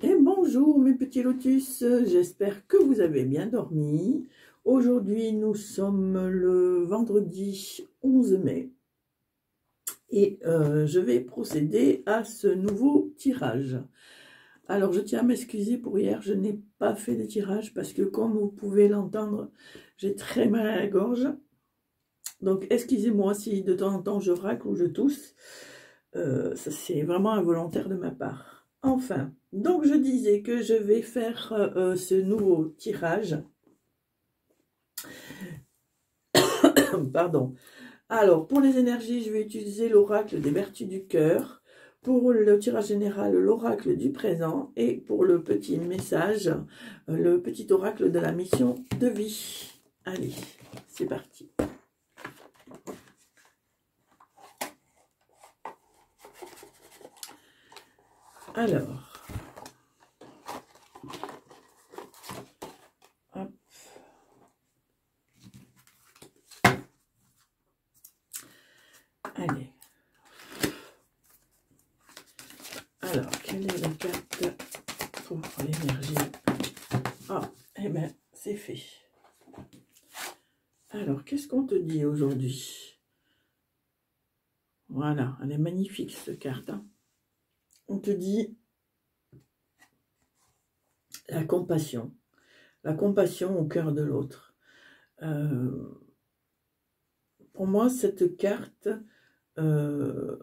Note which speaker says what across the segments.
Speaker 1: Et bonjour mes petits lotus, j'espère que vous avez bien dormi. Aujourd'hui nous sommes le vendredi 11 mai et je vais procéder à ce nouveau tirage. Alors je tiens à m'excuser pour hier, je n'ai pas fait de tirage parce que comme vous pouvez l'entendre, j'ai très mal à la gorge. Donc excusez-moi si de temps en temps je racle ou je tousse, ça c'est vraiment involontaire de ma part. Enfin, donc je disais que je vais faire ce nouveau tirage. Pardon. Alors, pour les énergies, je vais utiliser l'oracle des vertus du cœur. Pour le tirage général, l'oracle du présent. Et pour le petit message, le petit oracle de la mission de vie. Allez, c'est parti. Alors... hop. Allez. Alors, quelle est la carte pour l'énergie? Ah, eh bien, c'est fait. Alors, qu'est-ce qu'on te dit aujourd'hui? Voilà, elle est magnifique cette carte. Hein. On te dit la compassion au cœur de l'autre. Pour moi, cette carte te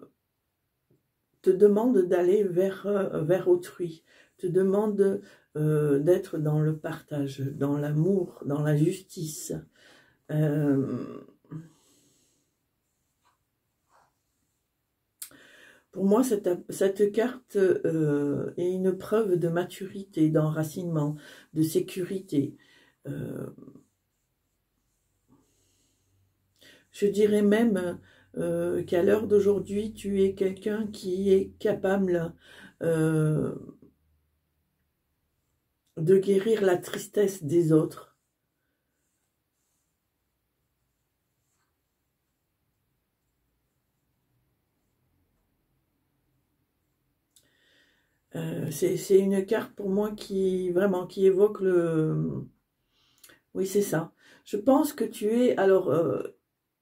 Speaker 1: demande d'aller vers autrui, te demande d'être dans le partage, dans l'amour, dans la justice. Pour moi, cette carte est une preuve de maturité, d'enracinement, de sécurité. Je dirais même qu'à l'heure d'aujourd'hui, tu es quelqu'un qui est capable de guérir la tristesse des autres. C'est une carte pour moi qui vraiment qui évoque le... Oui, c'est ça. Je pense que tu es... Alors,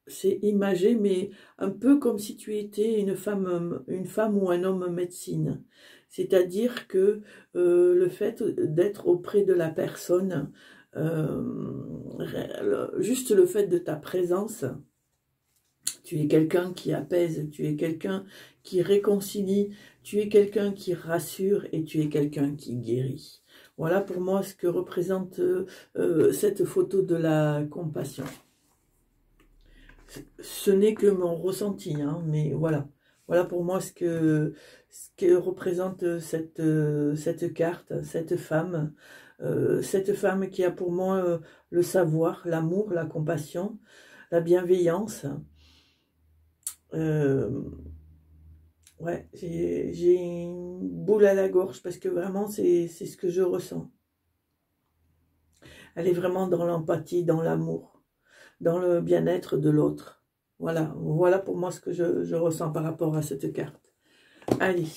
Speaker 1: c'est imagé, mais un peu comme si tu étais une femme ou un homme médecine. C'est-à-dire que le fait d'être auprès de la personne, juste le fait de ta présence, tu es quelqu'un qui apaise, tu es quelqu'un qui réconcilie, tu es quelqu'un qui rassure et tu es quelqu'un qui guérit. Voilà pour moi ce que représente cette photo de la compassion. Ce n'est que mon ressenti, hein, mais voilà. Voilà pour moi ce que représente cette carte, cette femme qui a pour moi le savoir, l'amour, la compassion, la bienveillance. Ouais, j'ai une boule à la gorge parce que vraiment c'est ce que je ressens. Elle est vraiment dans l'empathie, dans l'amour, dans le bien-être de l'autre. Voilà, voilà pour moi ce que je ressens par rapport à cette carte. Allez.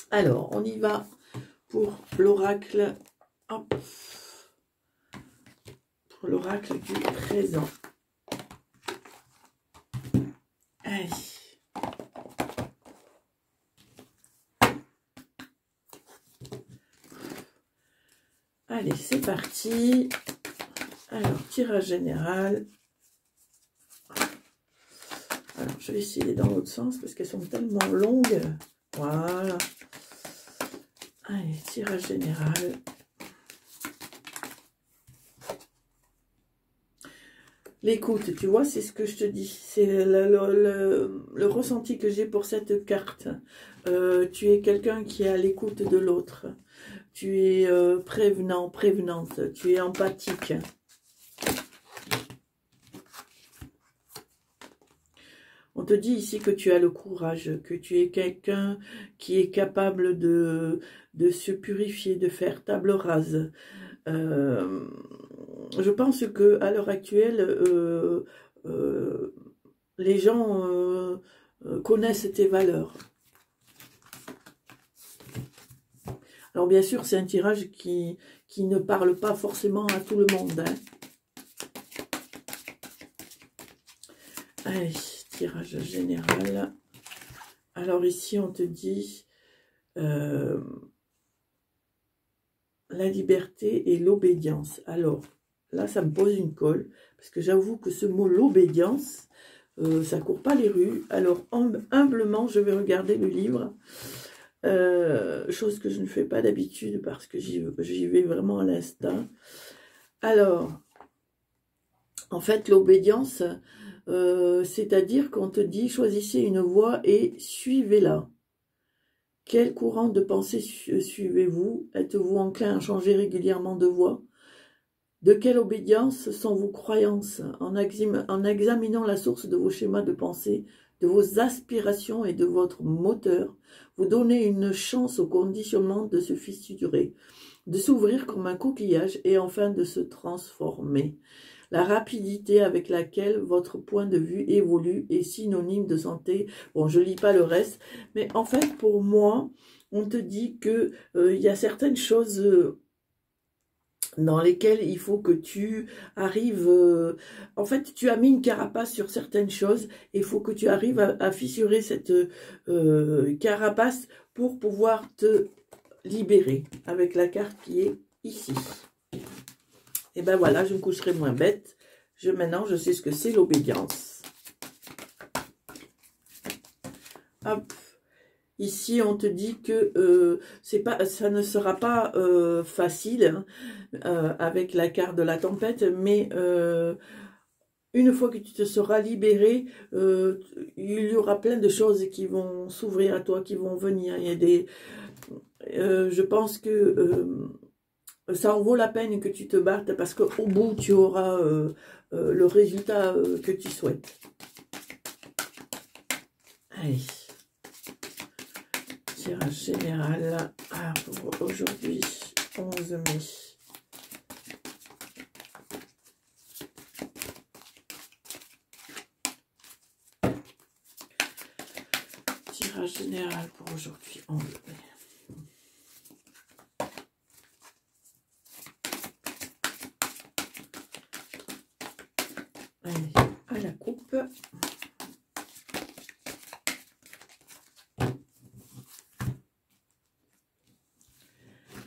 Speaker 1: Alors, on y va pour l'oracle. Pour l'oracle du présent. Allez. Allez, c'est parti. Alors, tirage général. Alors, je vais essayer dans l'autre sens parce qu'elles sont tellement longues. Voilà. Allez, tirage général. L'écoute, tu vois, c'est ce que je te dis. C'est le ressenti que j'ai pour cette carte. Tu es quelqu'un qui est à l'écoute de l'autre. Tu es prévenant, prévenante. Tu es empathique. On te dit ici que tu as le courage, que tu es quelqu'un qui est capable de se purifier, de faire table rase. Je pense que à l'heure actuelle, les gens connaissent tes valeurs. Alors bien sûr, c'est un tirage qui ne parle pas forcément à tout le monde. Hein. Allez, tirage général. Alors ici, on te dit la liberté et l'obédience. Alors, là, ça me pose une colle, parce que j'avoue que ce mot, l'obédience, ça court pas les rues. Alors, humblement, je vais regarder le livre, chose que je ne fais pas d'habitude, parce que j'y vais vraiment à l'instinct. Alors, en fait, l'obédience, c'est-à-dire qu'on te dit, choisissez une voie et suivez-la. Quel courant de pensée suivez-vous? Êtes-vous enclin à changer régulièrement de voie? De quelle obédience sont vos croyances? En examinant la source de vos schémas de pensée, de vos aspirations et de votre moteur, vous donnez une chance au conditionnement de se fissurer, de s'ouvrir comme un coquillage et enfin de se transformer. La rapidité avec laquelle votre point de vue évolue est synonyme de santé. Bon, je lis pas le reste, mais en fait, pour moi, on te dit que y a certaines choses dans lesquelles il faut que tu arrives... en fait, tu as mis une carapace sur certaines choses et il faut que tu arrives à fissurer cette carapace pour pouvoir te libérer avec la carte qui est ici. Et ben voilà, je me coucherai moins bête. Maintenant, je sais ce que c'est l'obédience. Hop. Ici, on te dit que ça ne sera pas facile hein, avec la carte de la tempête, mais une fois que tu te seras libéré, il y aura plein de choses qui vont s'ouvrir à toi, qui vont venir. Il y a des, je pense que ça en vaut la peine que tu te battes parce qu'au bout, tu auras le résultat que tu souhaites. Allez. Tirage général pour aujourd'hui, 11 mai. Tirage général pour aujourd'hui, 11 mai. Allez, à la coupe.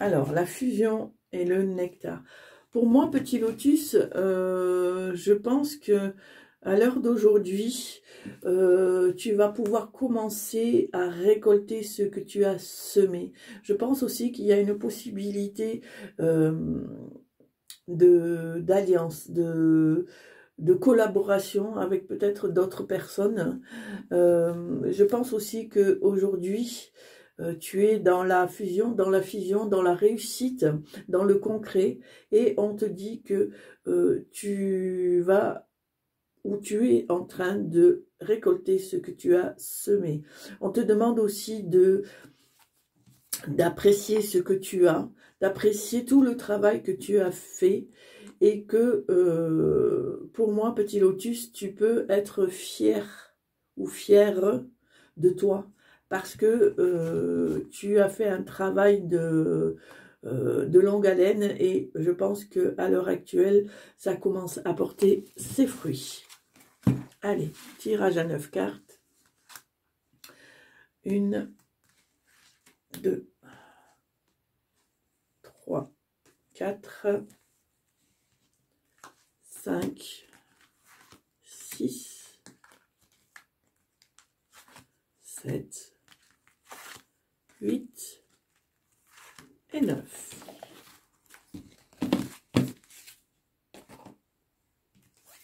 Speaker 1: Alors, la fusion et le nectar. Pour moi, petit lotus, je pense que à l'heure d'aujourd'hui, tu vas pouvoir commencer à récolter ce que tu as semé. Je pense aussi qu'il y a une possibilité d'alliance, de collaboration avec peut-être d'autres personnes. Je pense aussi qu'aujourd'hui, tu es dans la fusion, dans la réussite, dans le concret, et on te dit que tu vas, ou tu es en train de récolter ce que tu as semé. On te demande aussi d'apprécier ce que tu as, d'apprécier tout le travail que tu as fait, et que pour moi, petit lotus, tu peux être fier ou fière de toi, parce que tu as fait un travail de longue haleine, et je pense qu'à l'heure actuelle, ça commence à porter ses fruits. Allez, tirage à 9 cartes. 1, 2, 3, 4, 5, 6, 7, 8 et 9.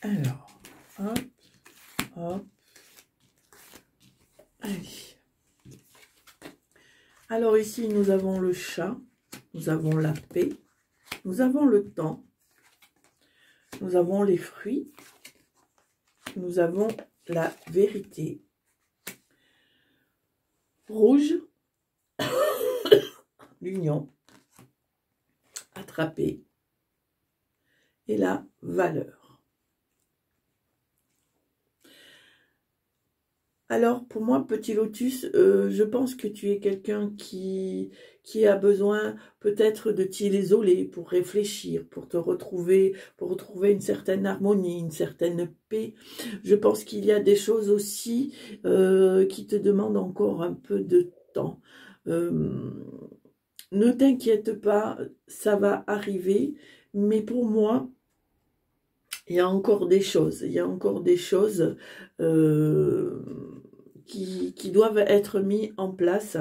Speaker 1: Alors, hop, hop. Allez. Alors ici, nous avons le chat, nous avons la paix, nous avons le temps, nous avons les fruits, nous avons la vérité. Rouge, l'union, attraper, et la valeur. Alors, pour moi, petit lotus, je pense que tu es quelqu'un qui a besoin peut-être de t'isoler pour réfléchir, pour retrouver une certaine harmonie, une certaine paix. Je pense qu'il y a des choses aussi qui te demandent encore un peu de temps. Euh, Ne t'inquiète pas, ça va arriver, mais pour moi, il y a encore des choses, il y a encore des choses euh, qui doivent être mises en place.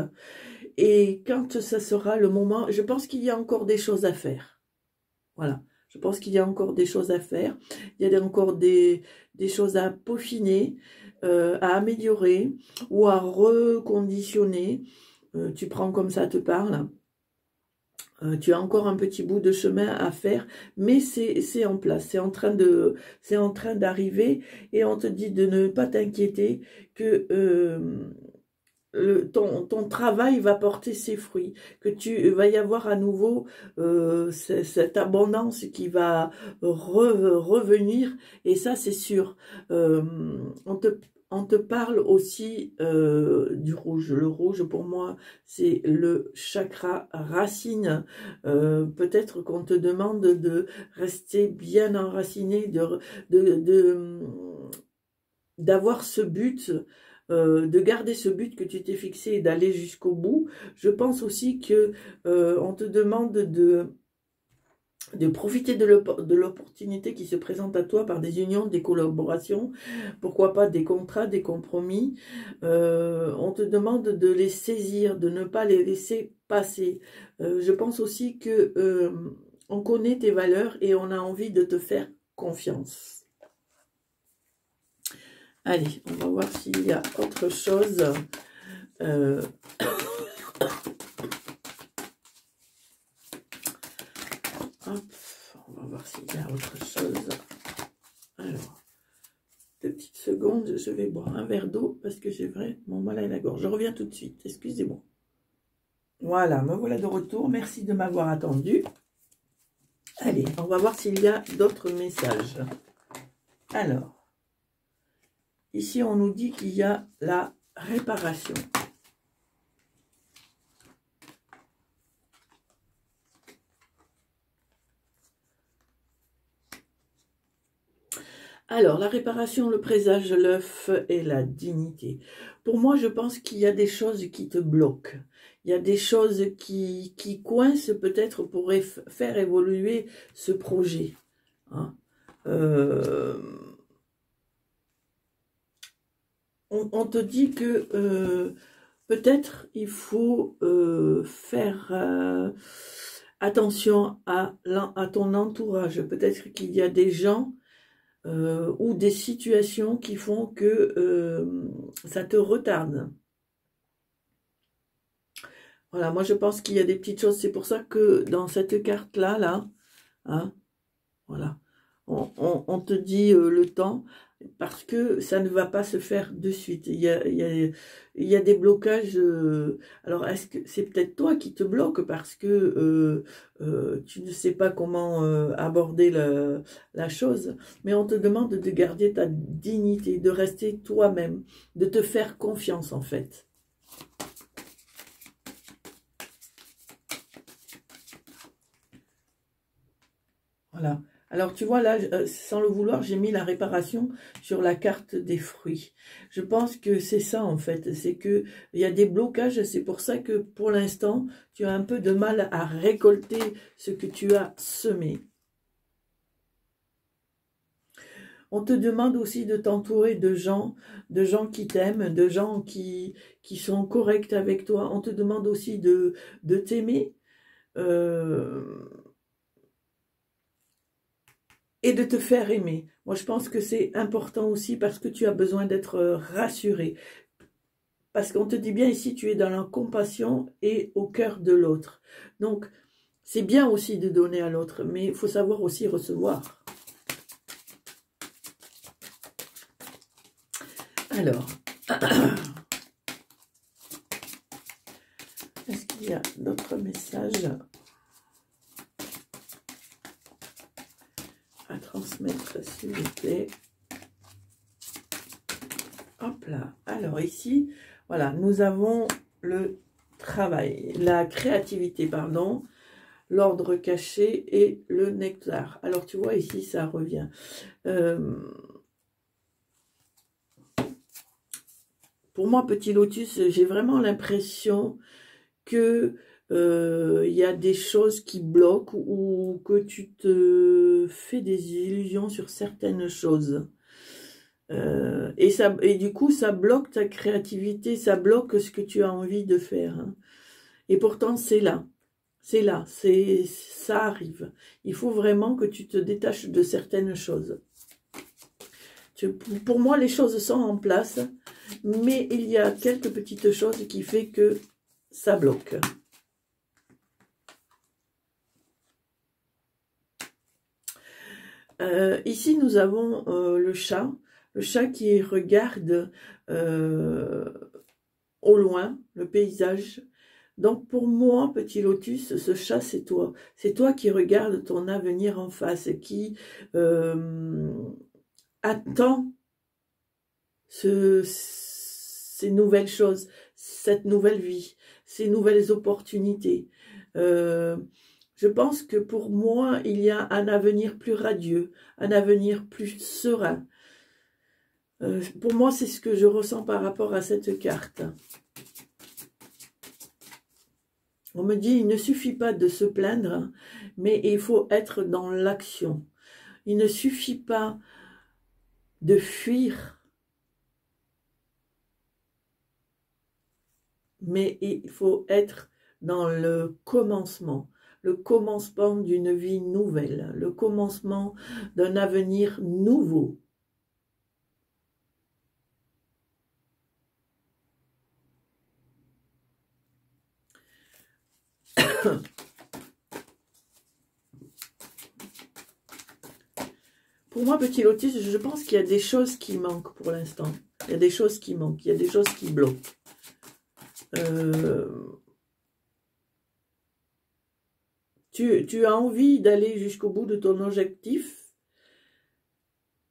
Speaker 1: Et quand ça sera le moment, je pense qu'il y a encore des choses à faire. Voilà, je pense qu'il y a encore des choses à faire. Il y a encore des choses à peaufiner, à améliorer ou à reconditionner. Tu prends comme ça te parle. Tu as encore un petit bout de chemin à faire, mais c'est en place, c'est en train d'arriver, et on te dit de ne pas t'inquiéter que ton travail va porter ses fruits, que tu va y avoir à nouveau cette abondance qui va revenir, et ça c'est sûr. On te parle aussi du rouge. Le rouge, pour moi, c'est le chakra racine. Peut-être qu'on te demande de rester bien enraciné, d'avoir ce but, de garder ce but que tu t'es fixé et d'aller jusqu'au bout. Je pense aussi que on te demande de profiter de l'opportunité qui se présente à toi par des unions, des collaborations, pourquoi pas des contrats, des compromis. On te demande de les saisir, de ne pas les laisser passer. Je pense aussi que on connaît tes valeurs et on a envie de te faire confiance. Allez, on va voir s'il y a autre chose. Hop, on va voir s'il y a autre chose. Alors, 2 petites secondes, je vais boire un verre d'eau parce que j'ai vraiment mal à la gorge. Je reviens tout de suite, excusez-moi. Voilà, me voilà de retour. Merci de m'avoir attendu. Allez, on va voir s'il y a d'autres messages. Alors, ici, on nous dit qu'il y a la réparation. Alors, la réparation, le présage, l'œuf et la dignité. Pour moi, je pense qu'il y a des choses qui te bloquent. Il y a des choses qui coincent peut-être pour faire évoluer ce projet. Hein. On te dit que peut-être il faut faire attention à ton entourage. Peut-être qu'il y a des gens ou des situations qui font que ça te retarde. Voilà, moi je pense qu'il y a des petites choses. C'est pour ça que dans cette carte-là, hein, voilà, on te dit le temps, parce que ça ne va pas se faire de suite. Il y a des blocages. Alors, est-ce que c'est peut-être toi qui te bloque parce que tu ne sais pas comment aborder la chose, mais on te demande de garder ta dignité, de rester toi-même, de te faire confiance en fait. Voilà. Alors, tu vois, là, sans le vouloir, j'ai mis la réparation sur la carte des fruits. Je pense que c'est ça, en fait. C'est qu'il y a des blocages. C'est pour ça que, pour l'instant, tu as un peu de mal à récolter ce que tu as semé. On te demande aussi de t'entourer de gens qui t'aiment, de gens qui sont corrects avec toi. On te demande aussi de t'aimer. Et de te faire aimer. Moi, je pense que c'est important aussi parce que tu as besoin d'être rassuré. Parce qu'on te dit bien ici, tu es dans la compassion et au cœur de l'autre. Donc, c'est bien aussi de donner à l'autre, mais il faut savoir aussi recevoir. Alors, est-ce qu'il y a d'autres messages à transmettre, s'il vous plaît? Hop là. Alors ici, voilà, nous avons le travail, la créativité, pardon, l'ordre caché et le nectar. Alors tu vois ici, ça revient. Pour moi, Petit Lotus, j'ai vraiment l'impression que il y a des choses qui bloquent ou que tu te fais des illusions sur certaines choses. Et du coup, ça bloque ta créativité, ça bloque ce que tu as envie de faire. Hein. Et pourtant, c'est là. C'est là, ça arrive. Il faut vraiment que tu te détaches de certaines choses. Pour moi, les choses sont en place, mais il y a quelques petites choses qui font que ça bloque. Ici, nous avons le chat qui regarde au loin le paysage. Donc, pour moi, Petit Lotus, ce chat, c'est toi. C'est toi qui regardes ton avenir en face, qui attend ces nouvelles choses, cette nouvelle vie, ces nouvelles opportunités. Je pense que pour moi, il y a un avenir plus radieux, un avenir plus serein. Pour moi, c'est ce que je ressens par rapport à cette carte. On me dit, il ne suffit pas de se plaindre, mais il faut être dans l'action. Il ne suffit pas de fuir, mais il faut être dans le commencement d'une vie nouvelle, le commencement d'un avenir nouveau. Pour moi, Petit Lotus, je pense qu'il y a des choses qui manquent pour l'instant. Il y a des choses qui manquent, il y a des choses qui bloquent. Tu as envie d'aller jusqu'au bout de ton objectif.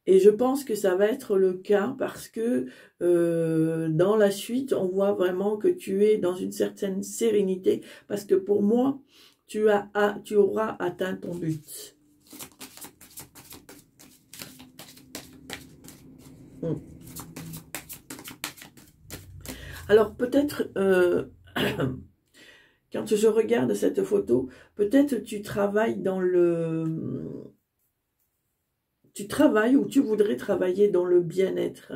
Speaker 1: Et je pense que ça va être le cas parce que dans la suite, on voit vraiment que tu es dans une certaine sérénité. Parce que pour moi, tu auras atteint ton but. Alors peut-être, quand je regarde cette photo, peut-être tu travailles dans tu travailles ou tu voudrais travailler dans le bien-être,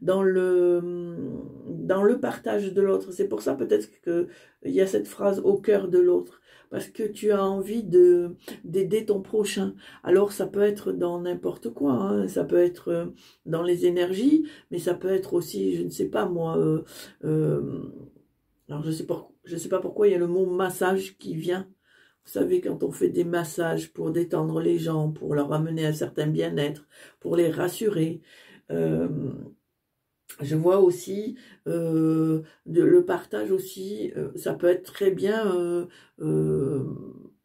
Speaker 1: dans le partage de l'autre. C'est pour ça peut-être qu'il y a cette phrase au cœur de l'autre. Parce que tu as envie d'aider ton prochain. Alors ça peut être dans n'importe quoi. Hein. Ça peut être dans les énergies, mais ça peut être aussi, je ne sais pas moi... alors je sais pas pourquoi il y a le mot massage qui vient. Vous savez, quand on fait des massages pour détendre les gens, pour leur amener un certain bien-être, pour les rassurer. Je vois aussi le partage aussi, ça peut être très bien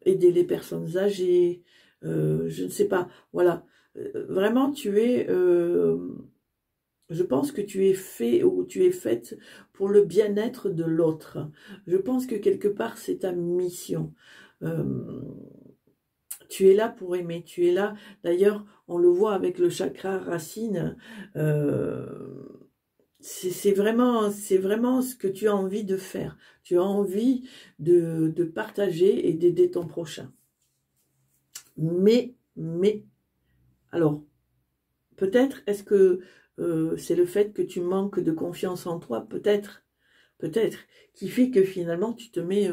Speaker 1: aider les personnes âgées, je ne sais pas. Voilà, vraiment tu es... je pense que tu es fait ou tu es faite pour le bien-être de l'autre. Je pense que quelque part, c'est ta mission. Tu es là pour aimer, tu es là. D'ailleurs, on le voit avec le chakra racine. C'est vraiment ce que tu as envie de faire. Tu as envie de partager et d'aider ton prochain. Mais, alors, peut-être, est-ce que c'est le fait que tu manques de confiance en toi, peut-être, qui fait que finalement tu te mets...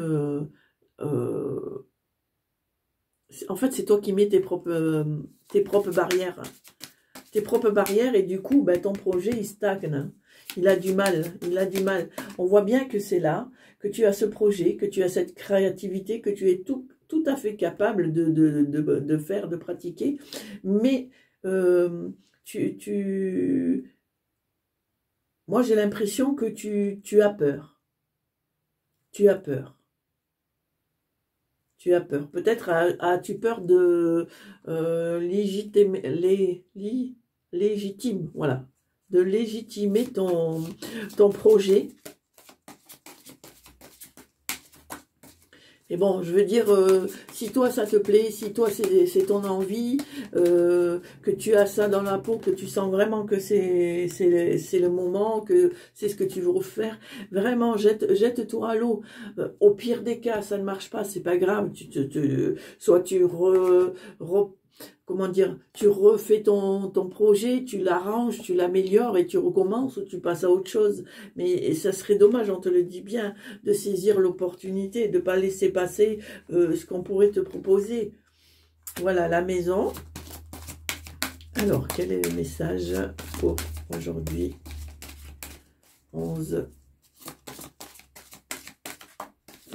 Speaker 1: en fait, c'est toi qui mets tes propres barrières. Tes propres barrières et du coup, ben, ton projet, il stagne. Il a du mal, On voit bien que c'est là, que tu as ce projet, que tu as cette créativité, que tu es tout à fait capable de faire, de pratiquer. Mais moi, j'ai l'impression que tu as peur. Tu as peur. Tu as peur. Peut-être as-tu peur de légitime, voilà. de légitimer ton projet. Et bon, je veux dire, si toi ça te plaît, si toi c'est ton envie, que tu as ça dans la peau, que tu sens vraiment que c'est le moment, que c'est ce que tu veux refaire, vraiment jette-toi à l'eau. Au pire des cas, ça ne marche pas, c'est pas grave. Soit tu comment dire, tu refais ton projet, tu l'arranges, tu l'améliores et tu recommences ou tu passes à autre chose. Mais ça serait dommage, on te le dit bien, de saisir l'opportunité, de ne pas laisser passer ce qu'on pourrait te proposer. Voilà, la maison. Alors, quel est le message pour aujourd'hui 11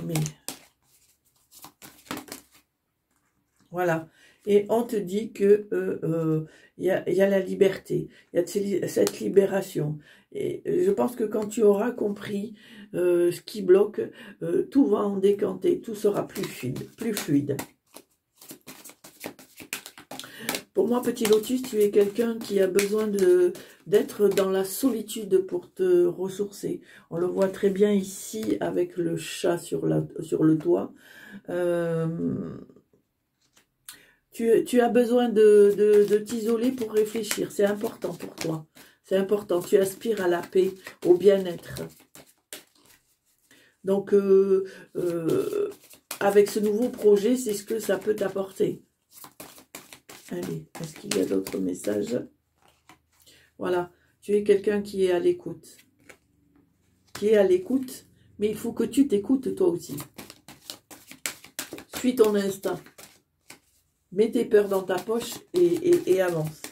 Speaker 1: mai. Voilà. Et on te dit que y a la liberté, il y a cette libération. Et je pense que quand tu auras compris ce qui bloque, tout va en décanter, tout sera plus fluide. Pour moi, petit lotus, tu es quelqu'un qui a besoin d'être dans la solitude pour te ressourcer. On le voit très bien ici avec le chat sur le toit. Tu as besoin de t'isoler pour réfléchir. C'est important pour toi. C'est important. Tu aspires à la paix, au bien-être. Donc, avec ce nouveau projet, c'est ce que ça peut t'apporter. Allez, est-ce qu'il y a d'autres messages? Voilà. Tu es quelqu'un qui est à l'écoute. Qui est à l'écoute, mais il faut que tu t'écoutes toi aussi. Suis ton instinct. Mets tes peurs dans ta poche et avance.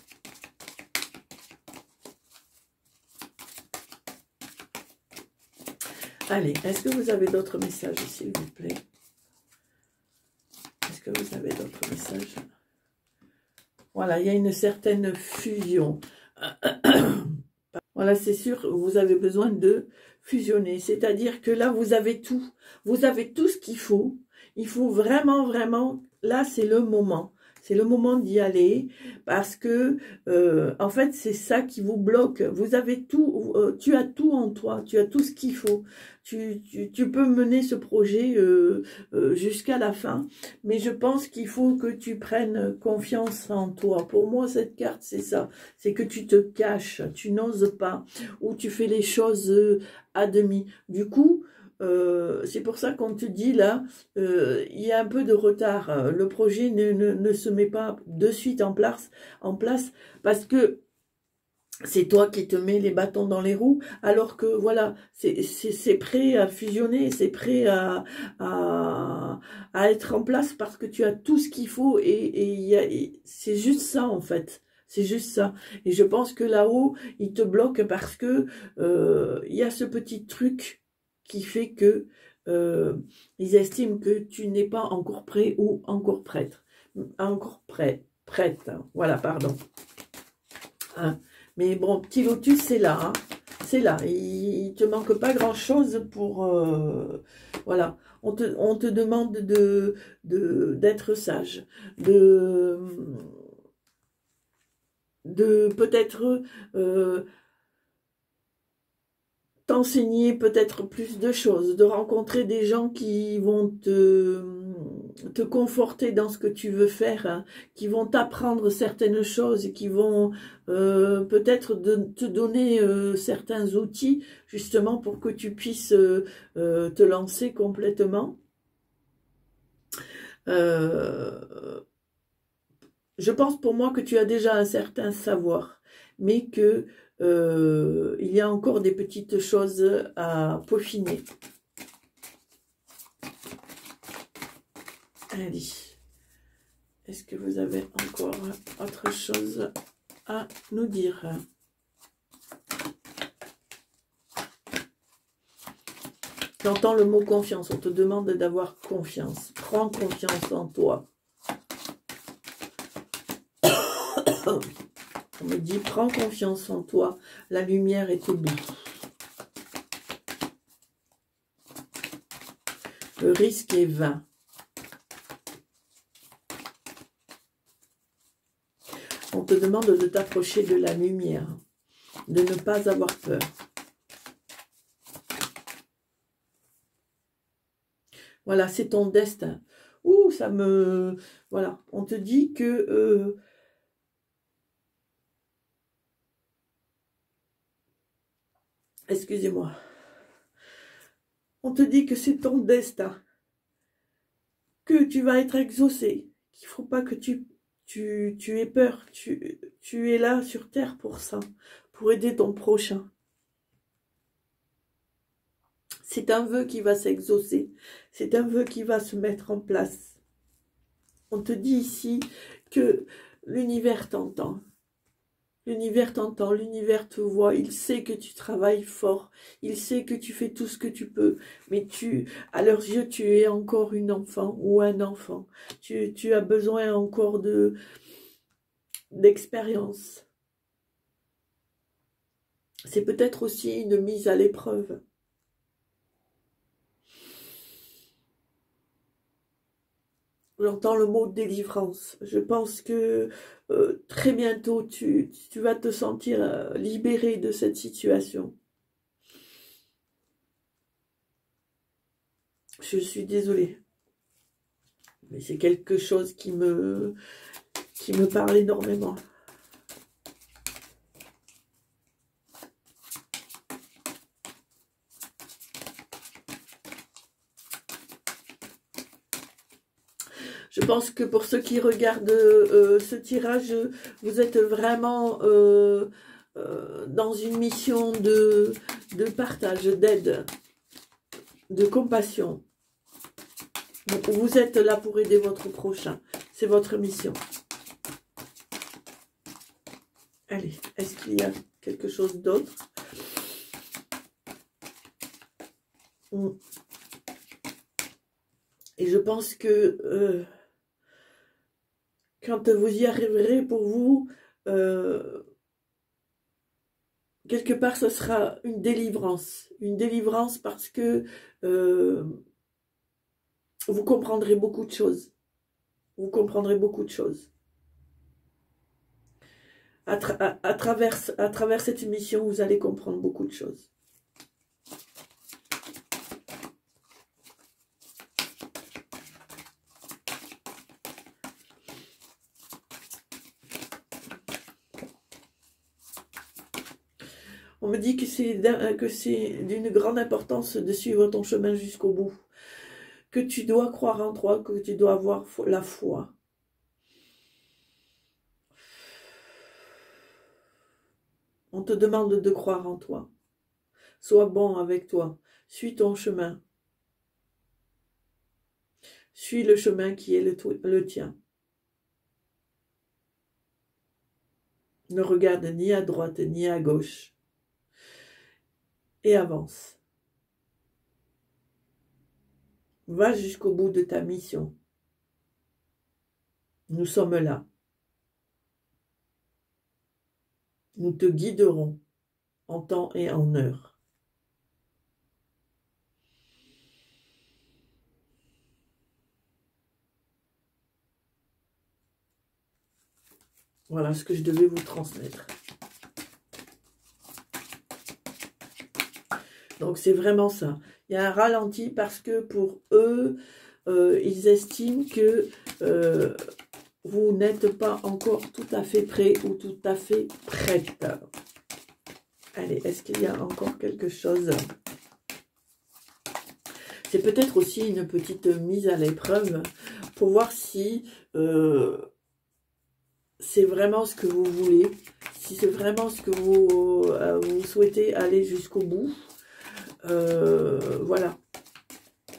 Speaker 1: Allez, est-ce que vous avez d'autres messages, s'il vous plaît? Est-ce que vous avez d'autres messages? Voilà, il y a une certaine fusion. Voilà, c'est sûr, vous avez besoin de fusionner. C'est-à-dire que là, vous avez tout. Vous avez tout ce qu'il faut. Il faut vraiment, vraiment, là, c'est le moment. C'est le moment d'y aller parce que, en fait, c'est ça qui vous bloque. Vous avez tout, tu as tout en toi, tu as tout ce qu'il faut. Tu peux mener ce projet jusqu'à la fin, mais je pense qu'il faut que tu prennes confiance en toi. Pour moi, cette carte, c'est ça. C'est que tu te caches, tu n'oses pas, ou tu fais les choses à demi. Du coup, c'est pour ça qu'on te dit là, il y a un peu de retard. Le projet ne se met pas de suite en place parce que c'est toi qui te mets les bâtons dans les roues, alors que voilà, c'est prêt à fusionner, c'est prêt à être en place parce que tu as tout ce qu'il faut et c'est juste ça en fait. C'est juste ça. Et je pense que là-haut, il te bloque parce que il y a ce petit truc qui fait que ils estiment que tu n'es pas encore prêt ou encore prête. Prête. Hein. Voilà, pardon. Hein. Mais bon, petit lotus, c'est là. Hein. C'est là. Il te manque pas grand-chose pour... voilà. On te demande d'être sage. De peut-être... t'enseigner peut-être plus de choses, de rencontrer des gens qui vont te conforter dans ce que tu veux faire, hein, qui vont t'apprendre certaines choses, qui vont peut-être te donner certains outils, justement pour que tu puisses te lancer complètement. Je pense pour moi que tu as déjà un certain savoir, mais que il y a encore des petites choses à peaufiner. Allez, est-ce que vous avez encore autre chose à nous dire? J'entends le mot confiance, on te demande d'avoir confiance. Prends confiance en toi. On me dit, prends confiance en toi, la lumière est au bout. Le risque est vain. On te demande de t'approcher de la lumière. de ne pas avoir peur. Voilà, c'est ton destin. Ouh, ça me... Voilà, on te dit que... excusez-moi. On te dit que c'est ton destin. Que tu vas être exaucé. Qu'il ne faut pas que tu aies peur. Tu es là sur terre pour ça. Pour aider ton prochain. C'est un vœu qui va s'exaucer. C'est un vœu qui va se mettre en place. On te dit ici que l'univers t'entend. L'univers t'entend, l'univers te voit, il sait que tu travailles fort, il sait que tu fais tout ce que tu peux, mais à leurs yeux, tu es encore une enfant ou un enfant. Tu as besoin encore d'expérience. C'est peut-être aussi une mise à l'épreuve. J'entends le mot délivrance. Je pense que très bientôt, tu vas te sentir libéré de cette situation. Je suis désolée. Mais c'est quelque chose qui me parle énormément. Je pense que pour ceux qui regardent ce tirage, vous êtes vraiment dans une mission de partage, d'aide, de compassion. Vous êtes là pour aider votre prochain. C'est votre mission. Allez, est-ce qu'il y a quelque chose d'autre? Et je pense que quand vous y arriverez, pour vous, quelque part, ce sera une délivrance. Une délivrance parce que vous comprendrez beaucoup de choses. Vous comprendrez beaucoup de choses. À travers cette émission, vous allez comprendre beaucoup de choses. On me dit que c'est d'une grande importance de suivre ton chemin jusqu'au bout. Que tu dois croire en toi, que tu dois avoir la foi. On te demande de croire en toi. Sois bon avec toi. Suis ton chemin. Suis le chemin qui est le tien. Ne regarde ni à droite ni à gauche. Et avance. Va jusqu'au bout de ta mission. Nous sommes là. Nous te guiderons en temps et en heure. Voilà ce que je devais vous transmettre. Donc c'est vraiment ça. Il y a un ralenti parce que pour eux, ils estiment que vous n'êtes pas encore tout à fait prêt ou tout à fait prête. Allez, est-ce qu'il y a encore quelque chose? C'est peut-être aussi une petite mise à l'épreuve pour voir si c'est vraiment ce que vous voulez, si c'est vraiment ce que vous souhaitez aller jusqu'au bout. Voilà.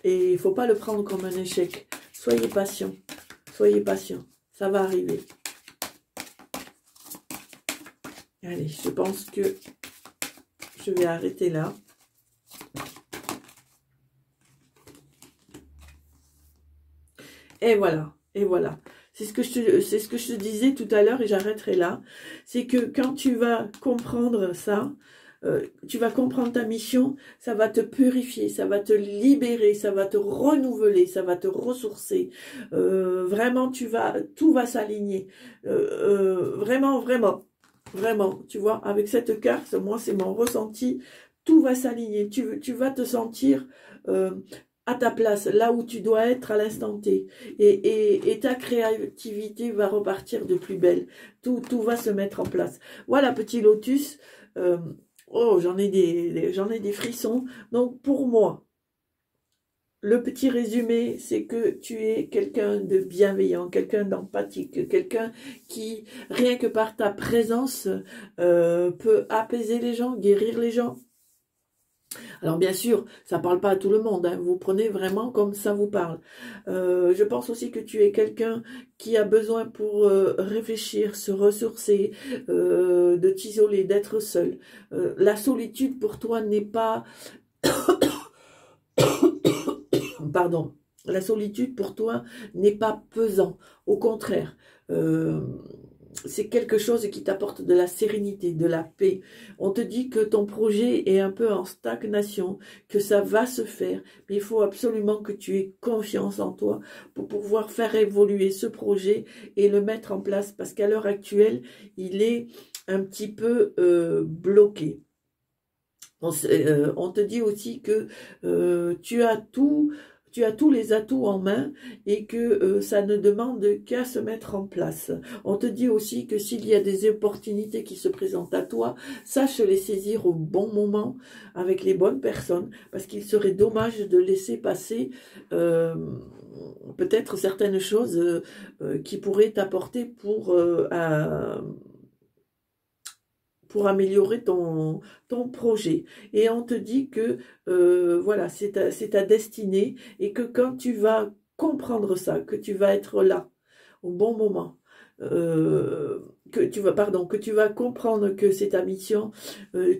Speaker 1: Et il ne faut pas le prendre comme un échec. Soyez patient. Soyez patient. Ça va arriver. Allez, je pense que je vais arrêter là. Et voilà. Et voilà. C'est ce que je te disais tout à l'heure et j'arrêterai là. C'est que quand tu vas comprendre ça, tu vas comprendre ta mission, ça va te purifier, ça va te libérer, ça va te renouveler, ça va te ressourcer. Vraiment, tout va s'aligner. Vraiment, vraiment. Vraiment, tu vois, avec cette carte, moi, c'est mon ressenti, tout va s'aligner. Tu vas te sentir à ta place, là où tu dois être à l'instant T. Et ta créativité va repartir de plus belle. Tout va se mettre en place. Voilà, petit lotus. Oh, j'en ai des frissons. Donc, pour moi, le petit résumé, c'est que tu es quelqu'un de bienveillant, quelqu'un d'empathique, quelqu'un qui, rien que par ta présence, peut apaiser les gens, guérir les gens. Alors bien sûr, ça parle pas à tout le monde, hein, vous prenez vraiment comme ça vous parle. Je pense aussi que tu es quelqu'un qui a besoin pour réfléchir, se ressourcer, de t'isoler, d'être seul. La solitude pour toi n'est pas... Pardon. La solitude pour toi n'est pas pesant. Au contraire, c'est quelque chose qui t'apporte de la sérénité, de la paix. On te dit que ton projet est un peu en stagnation, que ça va se faire, mais il faut absolument que tu aies confiance en toi pour pouvoir faire évoluer ce projet et le mettre en place, parce qu'à l'heure actuelle, il est un petit peu bloqué. On te dit aussi que tu as tous les atouts en main et que ça ne demande qu'à se mettre en place. On te dit aussi que s'il y a des opportunités qui se présentent à toi, sache les saisir au bon moment avec les bonnes personnes, parce qu'il serait dommage de laisser passer peut-être certaines choses qui pourraient t'apporter pour améliorer ton projet. Et on te dit que voilà, c'est ta destinée et que quand tu vas comprendre ça, que tu vas être là au bon moment, que tu vas comprendre que c'est ta mission,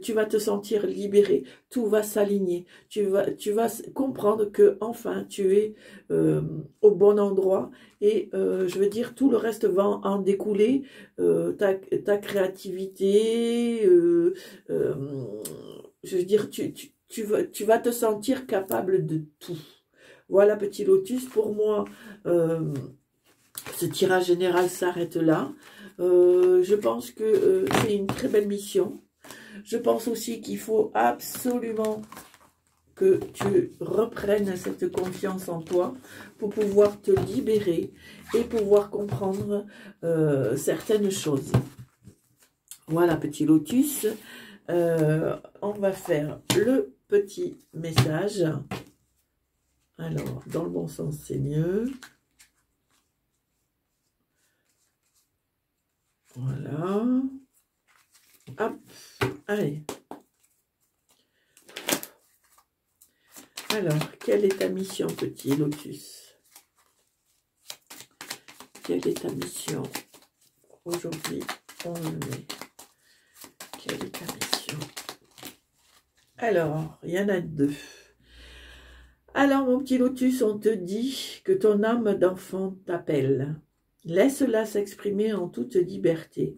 Speaker 1: tu vas te sentir libéré, tout va s'aligner, tu vas comprendre que enfin tu es au bon endroit et je veux dire tout le reste va en découler, ta créativité, je veux dire tu vas te sentir capable de tout. Voilà, petit lotus, pour moi ce tirage général s'arrête là. Je pense que c'est une très belle mission. Je pense aussi qu'il faut absolument que tu reprennes cette confiance en toi pour pouvoir te libérer et pouvoir comprendre certaines choses. Voilà, petit lotus. On va faire le petit message. Alors, dans le bon sens, c'est mieux. Voilà. Hop. Allez. Alors, quelle est ta mission, petit lotus? Quelle est ta mission? Aujourd'hui, on le met. Quelle est ta mission? Alors, il y en a deux. Alors, mon petit lotus, on te dit que ton âme d'enfant t'appelle. Laisse-la s'exprimer en toute liberté.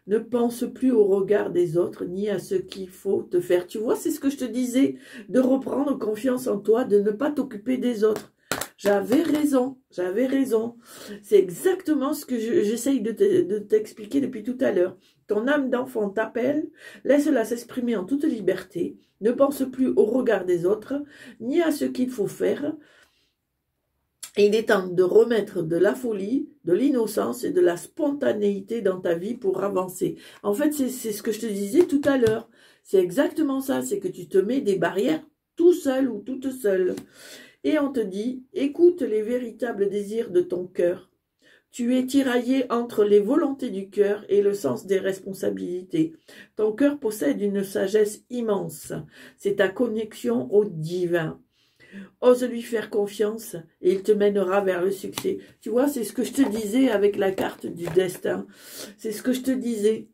Speaker 1: Ne pense plus au regard des autres, ni à ce qu'il faut te faire. Tu vois, c'est ce que je te disais, de reprendre confiance en toi, de ne pas t'occuper des autres. J'avais raison, j'avais raison. C'est exactement ce que j'essaye de t'expliquer depuis tout à l'heure. Ton âme d'enfant t'appelle, laisse-la s'exprimer en toute liberté. Ne pense plus au regard des autres, ni à ce qu'il faut faire. Et il est temps de remettre de la folie, de l'innocence et de la spontanéité dans ta vie pour avancer. En fait, c'est ce que je te disais tout à l'heure. C'est exactement ça, c'est que tu te mets des barrières tout seul ou toute seule. Et on te dit, écoute les véritables désirs de ton cœur. Tu es tiraillé entre les volontés du cœur et le sens des responsabilités. Ton cœur possède une sagesse immense. C'est ta connexion au divin. Ose lui faire confiance et il te mènera vers le succès. Tu vois, c'est ce que je te disais avec la carte du destin. C'est ce que je te disais.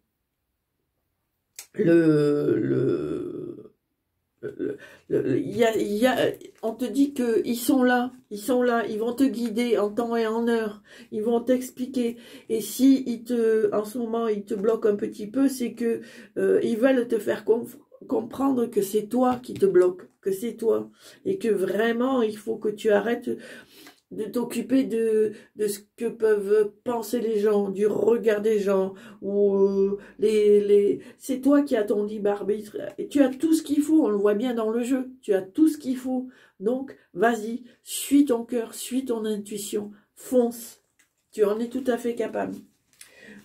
Speaker 1: On te dit qu'ils sont là, ils vont te guider en temps et en heure, ils vont t'expliquer. Et si en ce moment, ils te bloquent un petit peu, c'est que ils veulent te faire comprendre que c'est toi qui te bloque, que c'est toi. Et que vraiment, il faut que tu arrêtes de t'occuper de ce que peuvent penser les gens, du regard des gens, ou c'est toi qui as ton libre arbitre, et tu as tout ce qu'il faut, on le voit bien dans le jeu, tu as tout ce qu'il faut, donc vas-y, suis ton cœur, suis ton intuition, fonce, tu en es tout à fait capable.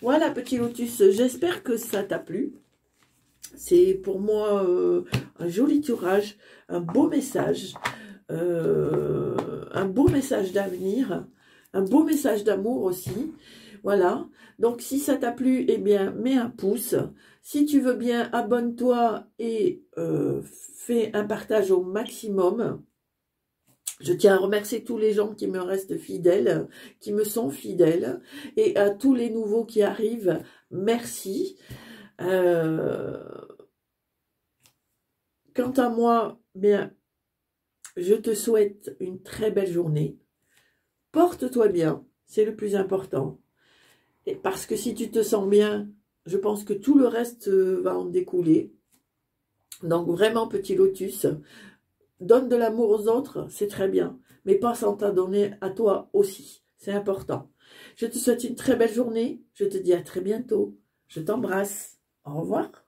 Speaker 1: Voilà, petit lotus, j'espère que ça t'a plu. C'est pour moi un joli tirage, un beau message d'avenir, un beau message d'amour aussi. Voilà, donc si ça t'a plu, eh bien, mets un pouce. Si tu veux bien, abonne-toi et fais un partage au maximum. Je tiens à remercier tous les gens qui me restent fidèles, qui me sont fidèles, et à tous les nouveaux qui arrivent, merci. Quant à moi, bien, je te souhaite une très belle journée. Porte-toi bien, c'est le plus important. Et parce que si tu te sens bien, je pense que tout le reste va en découler. Donc vraiment, petit lotus, donne de l'amour aux autres, c'est très bien. Mais pas sans t'en donner à toi aussi. C'est important. Je te souhaite une très belle journée. Je te dis à très bientôt. Je t'embrasse. Au revoir.